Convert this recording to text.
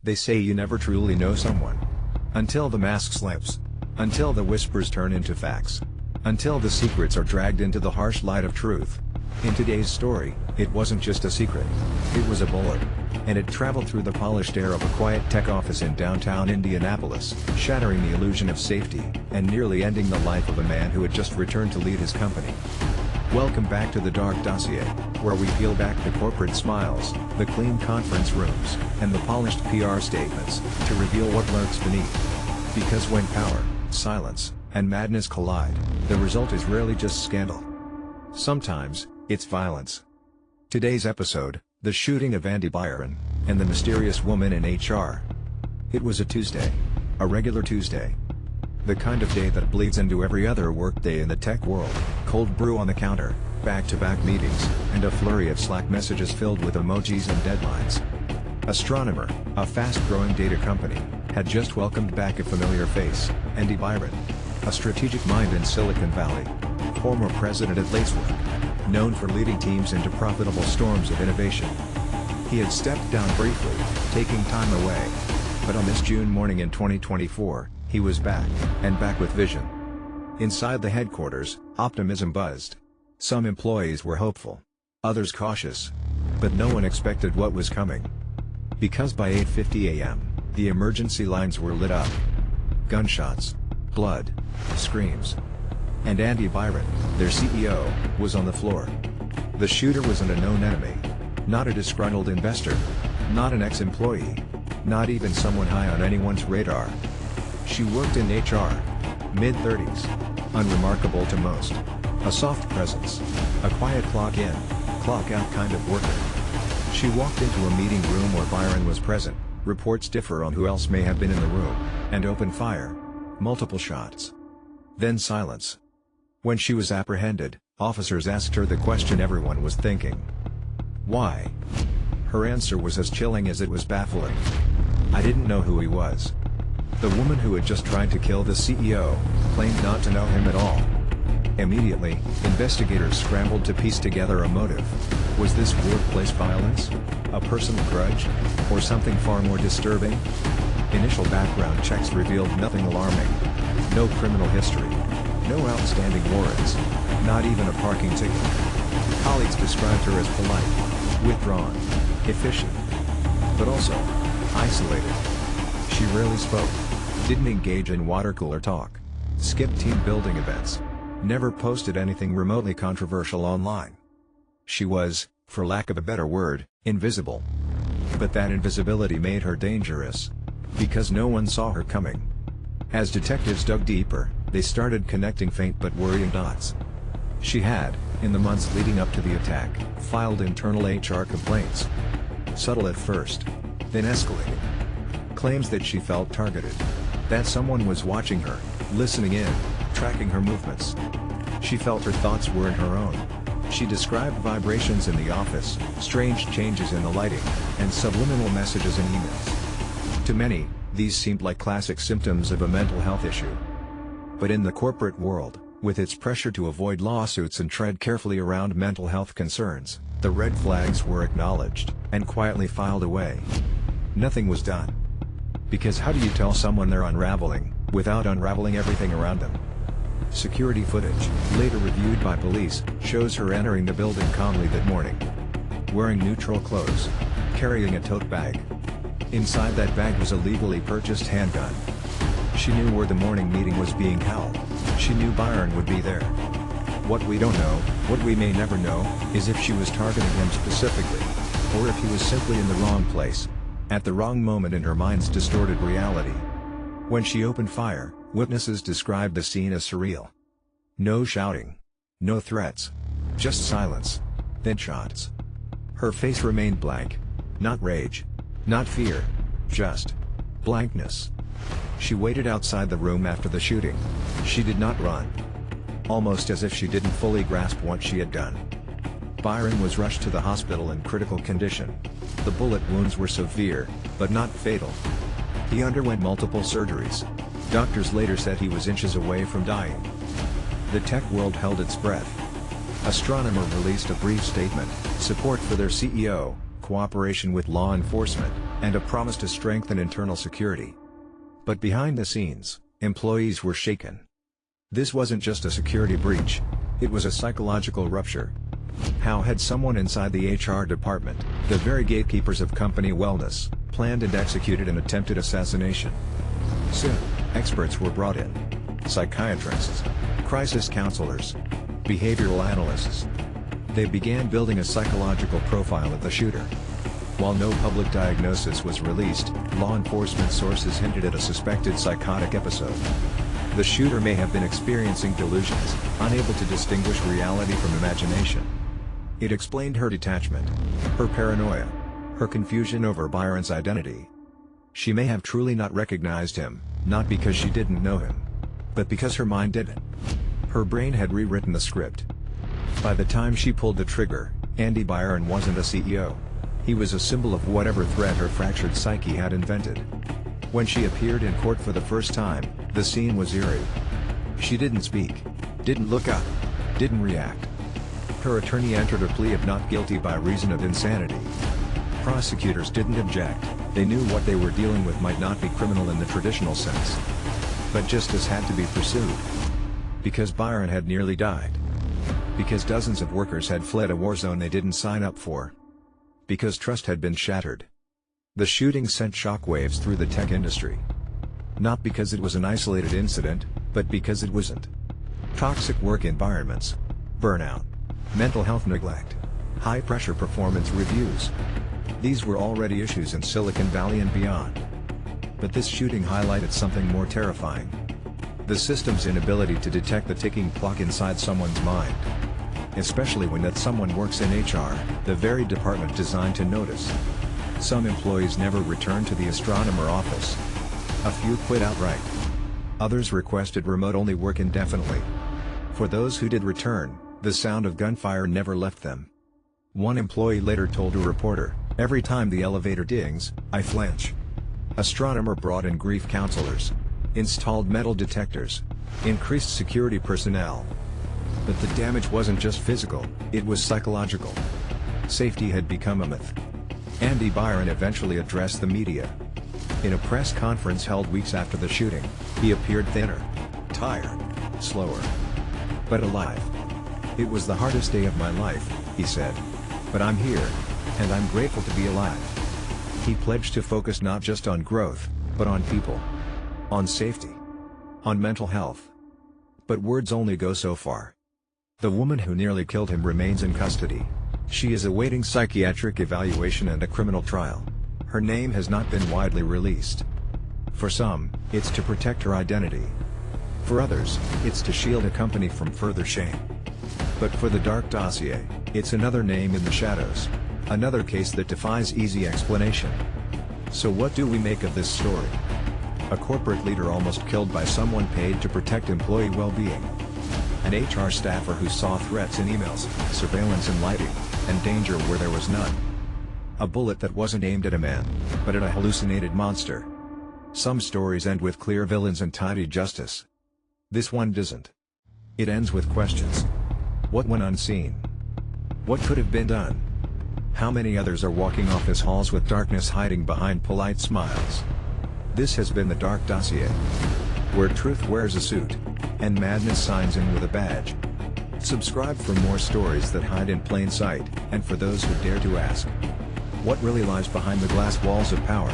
They say you never truly know someone. Until the mask slips. Until the whispers turn into facts. Until the secrets are dragged into the harsh light of truth. In today's story, it wasn't just a secret. It was a bullet. And it traveled through the polished air of a quiet tech office in downtown Indianapolis, shattering the illusion of safety, and nearly ending the life of a man who had just returned to lead his company. Welcome back to the Dark Dossier, where we peel back the corporate smiles, the clean conference rooms, and the polished PR statements, to reveal what lurks beneath. Because when power, silence, and madness collide, the result is rarely just scandal. Sometimes, it's violence. Today's episode, the shooting of Andy Byron, and the mysterious woman in HR. It was a Tuesday. A regular Tuesday. The kind of day that bleeds into every other workday in the tech world: cold brew on the counter, back-to-back meetings, and a flurry of Slack messages filled with emojis and deadlines. Astronomer, a fast-growing data company, had just welcomed back a familiar face, Andy Byron, a strategic mind in Silicon Valley, former president at Lacework, known for leading teams into profitable storms of innovation. He had stepped down briefly, taking time away. But on this June morning in 2024, he was back, and back with vision. Inside the headquarters, optimism buzzed. Some employees were hopeful. Others cautious. But no one expected what was coming. Because by 8:50 a.m., the emergency lines were lit up. Gunshots. Blood. Screams. And Andy Byron, their CEO, was on the floor. The shooter wasn't a known enemy. Not a disgruntled investor. Not an ex-employee. Not even someone high on anyone's radar. She worked in HR. Mid-30s. Unremarkable to most. A soft presence. A quiet clock-in, clock-out kind of worker. She walked into a meeting room where Byron was present. Reports differ on who else may have been in the room, and opened fire. Multiple shots. Then silence. When she was apprehended, officers asked her the question everyone was thinking. Why? Her answer was as chilling as it was baffling. I didn't know who he was. The woman who had just tried to kill the CEO claimed not to know him at all. Immediately, investigators scrambled to piece together a motive. Was this workplace violence? A personal grudge? Or something far more disturbing? Initial background checks revealed nothing alarming. No criminal history. No outstanding warrants. Not even a parking ticket. Colleagues described her as polite, withdrawn, efficient, but also isolated. She rarely spoke. Didn't engage in water-cooler talk. Skipped team building events. Never posted anything remotely controversial online. She was, for lack of a better word, invisible. But that invisibility made her dangerous. Because no one saw her coming. As detectives dug deeper, they started connecting faint but worrying dots. She had, in the months leading up to the attack, filed internal HR complaints. Subtle at first. Then escalating. Claims that she felt targeted. That someone was watching her, listening in, tracking her movements. She felt her thoughts weren't her own. She described vibrations in the office, strange changes in the lighting, and subliminal messages in emails. To many, these seemed like classic symptoms of a mental health issue. But in the corporate world, with its pressure to avoid lawsuits and tread carefully around mental health concerns, the red flags were acknowledged, and quietly filed away. Nothing was done. Because how do you tell someone they're unraveling, without unraveling everything around them? Security footage, later reviewed by police, shows her entering the building calmly that morning. Wearing neutral clothes. Carrying a tote bag. Inside that bag was a legally purchased handgun. She knew where the morning meeting was being held. She knew Byron would be there. What we don't know, what we may never know, is if she was targeting him specifically. Or if he was simply in the wrong place. At the wrong moment in her mind's distorted reality. When she opened fire, witnesses described the scene as surreal. No shouting. No threats. Just silence. Then shots. Her face remained blank. Not rage. Not fear. Just blankness. She waited outside the room after the shooting. She did not run. Almost as if she didn't fully grasp what she had done. Byron was rushed to the hospital in critical condition. The bullet wounds were severe, but not fatal. He underwent multiple surgeries. Doctors later said he was inches away from dying. The tech world held its breath. Astronomer released a brief statement, support for their CEO, cooperation with law enforcement, and a promise to strengthen internal security. But behind the scenes, employees were shaken. This wasn't just a security breach, it was a psychological rupture. How had someone inside the HR department, the very gatekeepers of company wellness, planned and executed an attempted assassination? Soon, experts were brought in. Psychiatrists, crisis counselors, behavioral analysts. They began building a psychological profile of the shooter. While no public diagnosis was released, law enforcement sources hinted at a suspected psychotic episode. The shooter may have been experiencing delusions, unable to distinguish reality from imagination. It explained her detachment, her paranoia, her confusion over Byron's identity. She may have truly not recognized him, not because she didn't know him, but because her mind didn't. Her brain had rewritten the script. By the time she pulled the trigger, Andy Byron wasn't a CEO. He was a symbol of whatever threat her fractured psyche had invented. When she appeared in court for the first time, the scene was eerie. She didn't speak, didn't look up, didn't react. Her attorney entered a plea of not guilty by reason of insanity. Prosecutors didn't object, they knew what they were dealing with might not be criminal in the traditional sense. But justice had to be pursued. Because Byron had nearly died. Because dozens of workers had fled a war zone they didn't sign up for. Because trust had been shattered. The shooting sent shockwaves through the tech industry. Not because it was an isolated incident, but because it wasn't. Toxic work environments, burnout, mental health neglect, high-pressure performance reviews. These were already issues in Silicon Valley and beyond. But this shooting highlighted something more terrifying. The system's inability to detect the ticking clock inside someone's mind. Especially when that someone works in HR, the very department designed to notice. Some employees never returned to the Astronomer office. A few quit outright. Others requested remote-only work indefinitely. For those who did return, the sound of gunfire never left them. One employee later told a reporter, "Every time the elevator dings, I flinch." Astronomer brought in grief counselors, installed metal detectors, increased security personnel. But the damage wasn't just physical, it was psychological. Safety had become a myth. Andy Byron eventually addressed the media. In a press conference held weeks after the shooting, he appeared thinner, tired, slower, but alive. "It was the hardest day of my life," he said. "But I'm here, and I'm grateful to be alive." He pledged to focus not just on growth, but on people. On safety. On mental health. But words only go so far. The woman who nearly killed him remains in custody. She is awaiting psychiatric evaluation and a criminal trial. Her name has not been widely released. For some, it's to protect her identity. For others, it's to shield a company from further shame. But for the Dark Dossier, it's another name in the shadows. Another case that defies easy explanation. So what do we make of this story? A corporate leader almost killed by someone paid to protect employee well-being. An HR staffer who saw threats in emails, surveillance in lighting, and danger where there was none. A bullet that wasn't aimed at a man, but at a hallucinated monster. Some stories end with clear villains and tidy justice. This one doesn't. It ends with questions. What went unseen? What could have been done? How many others are walking office halls with darkness hiding behind polite smiles? This has been the Dark Dossier. Where truth wears a suit, and madness signs in with a badge. Subscribe for more stories that hide in plain sight, and for those who dare to ask. What really lies behind the glass walls of power?